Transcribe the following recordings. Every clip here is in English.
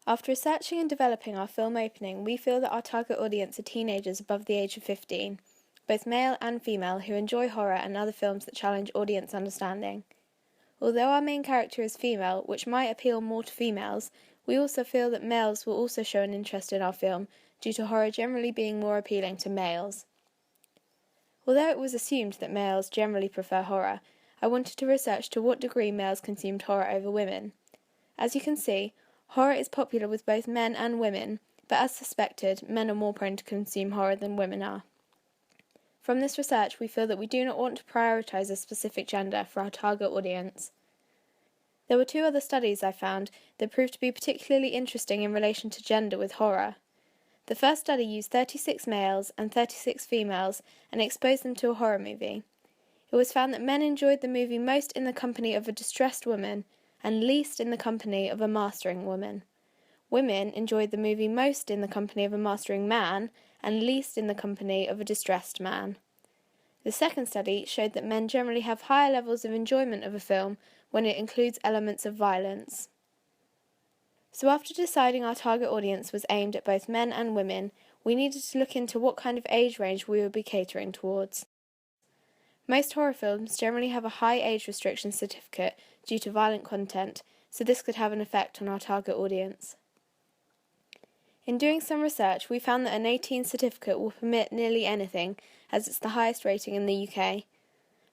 After researching and developing our film opening, we feel that our target audience are teenagers above the age of 15, both male and female, who enjoy horror and other films that challenge audience understanding. Although our main character is female, which might appeal more to females, we also feel that males will also show an interest in our film due to horror generally being more appealing to males. Although it was assumed that males generally prefer horror, I wanted to research to what degree males consumed horror over women. As you can see, horror is popular with both men and women, but as suspected, men are more prone to consume horror than women are. From this research, we feel that we do not want to prioritise a specific gender for our target audience. There were 2 other studies I found that proved to be particularly interesting in relation to gender with horror. The first study used 36 males and 36 females and exposed them to a horror movie. It was found that men enjoyed the movie most in the company of a distressed woman and least in the company of a mastering woman. Women enjoyed the movie most in the company of a mastering man and least in the company of a distressed man. The second study showed that men generally have higher levels of enjoyment of a film when it includes elements of violence. So after deciding our target audience was aimed at both men and women, we needed to look into what kind of age range we would be catering towards. Most horror films generally have a high age restriction certificate due to violent content, so this could have an effect on our target audience. In doing some research, we found that an 18 certificate will permit nearly anything, as it's the highest rating in the UK.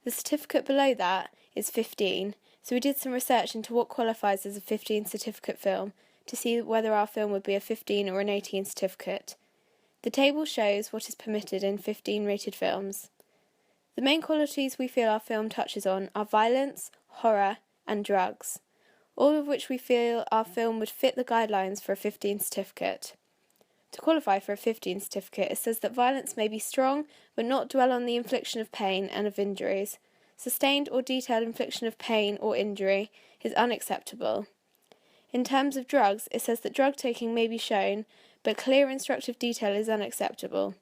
The certificate below that is 15, so we did some research into what qualifies as a 15 certificate film to see whether our film would be a 15 or an 18 certificate. The table shows what is permitted in 15 rated films. The main qualities we feel our film touches on are violence, horror, and drugs, all of which we feel our film would fit the guidelines for a 15 certificate. To qualify for a 15 certificate, it says that violence may be strong, but not dwell on the infliction of pain and of injuries. Sustained or detailed infliction of pain or injury is unacceptable. In terms of drugs, it says that drug taking may be shown, but clear instructive detail is unacceptable.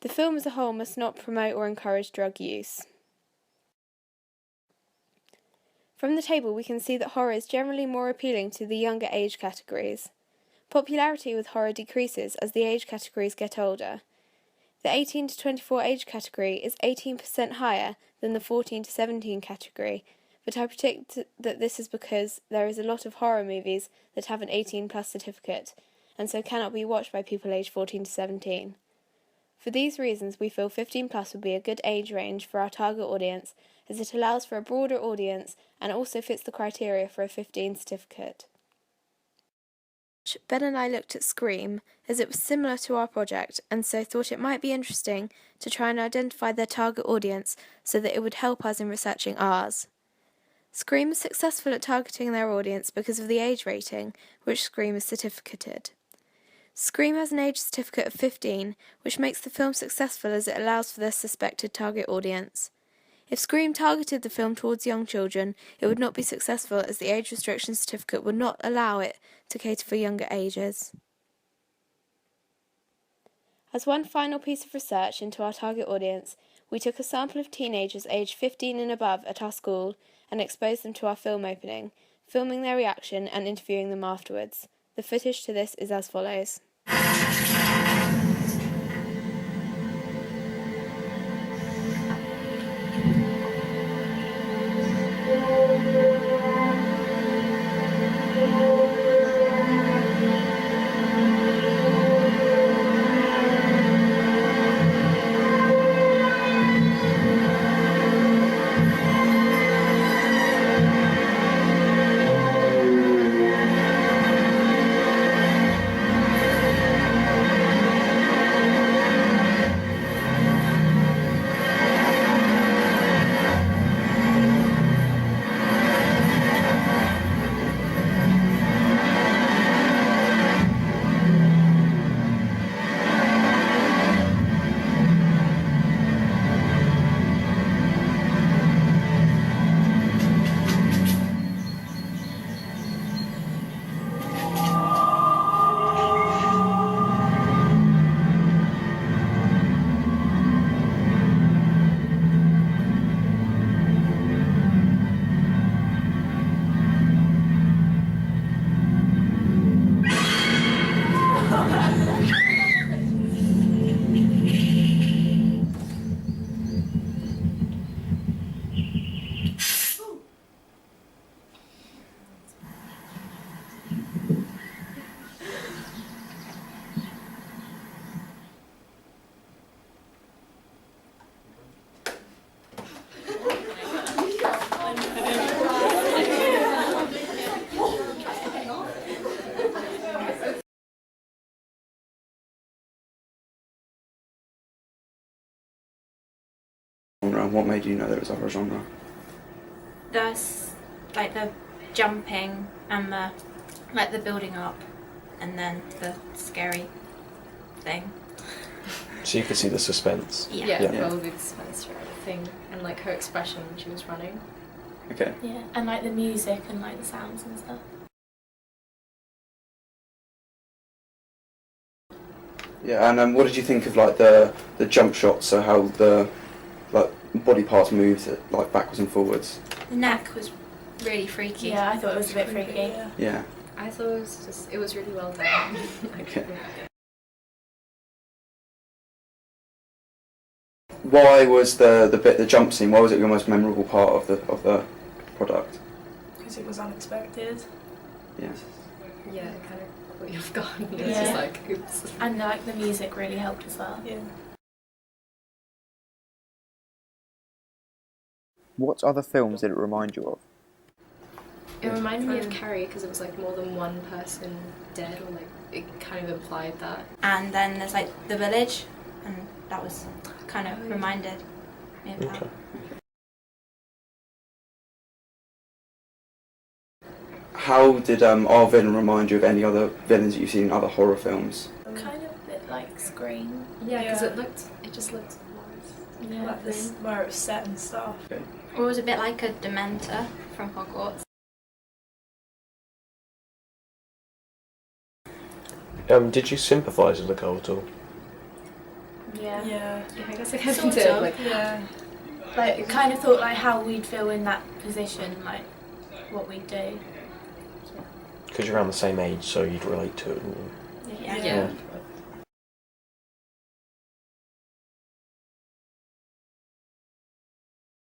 The film as a whole must not promote or encourage drug use. From the table we can see that horror is generally more appealing to the younger age categories. Popularity with horror decreases as the age categories get older. The 18 to 24 age category is 18% higher than the 14 to 17 category, but I predict that this is because there is a lot of horror movies that have an 18 plus certificate, and so cannot be watched by people aged 14 to 17. For these reasons, we feel 15 plus would be a good age range for our target audience, as it allows for a broader audience and also fits the criteria for a 15 certificate. Ben and I looked at Scream, as it was similar to our project, and so thought it might be interesting to try and identify their target audience so that it would help us in researching ours. Scream is successful at targeting their audience because of the age rating, which Scream is certificated. Scream has an age certificate of 15, which makes the film successful as it allows for their suspected target audience. If Scream targeted the film towards young children, it would not be successful as the age restriction certificate would not allow it to cater for younger ages. As one final piece of research into our target audience, we took a sample of teenagers aged 15 and above at our school and exposed them to our film opening, filming their reaction and interviewing them afterwards. The footage to this is as follows. made you know there was a horror genre? There's like the jumping and the building up, and then the scary thing. So you could see the suspense. Yeah. Yeah. Probably the suspense throughout the thing, and like her expression when she was running. Okay. Yeah, and like the music and like the sounds and stuff. Yeah, and what did you think of like the jump shots? So how the like body parts moved like backwards and forwards. The neck was really freaky. Yeah, I thought it was a bit freaky. Yeah. I thought it was really well done. Okay. Why was the jump scene? Why was it your most memorable part of the product? Because it was unexpected. Yeah. Yeah, it kind of caught you off guard. It was Yeah. just like, oops. And like the music really helped as well. Yeah. What other films did it remind you of? It reminded me of Carrie because it was like more than one person dead, or like it kind of implied that. And then there's like The Village, and that was kind of reminded me of that. Okay. How did our villain remind you of any other villains that you've seen in other horror films? Kind of a bit like Scream. Yeah, because Yeah. it just looked nice. Yeah. Like this, where it was set and stuff. Or it was a bit like a Dementor from Hogwarts. Did you sympathise with Nicole at all? Yeah. Yeah. I guess I kind Sort of did. of. Like, Yeah. Like kind of thought like how we'd feel in that position, like what we'd do. Because you're around the same age, so you'd relate to it. Yeah. yeah.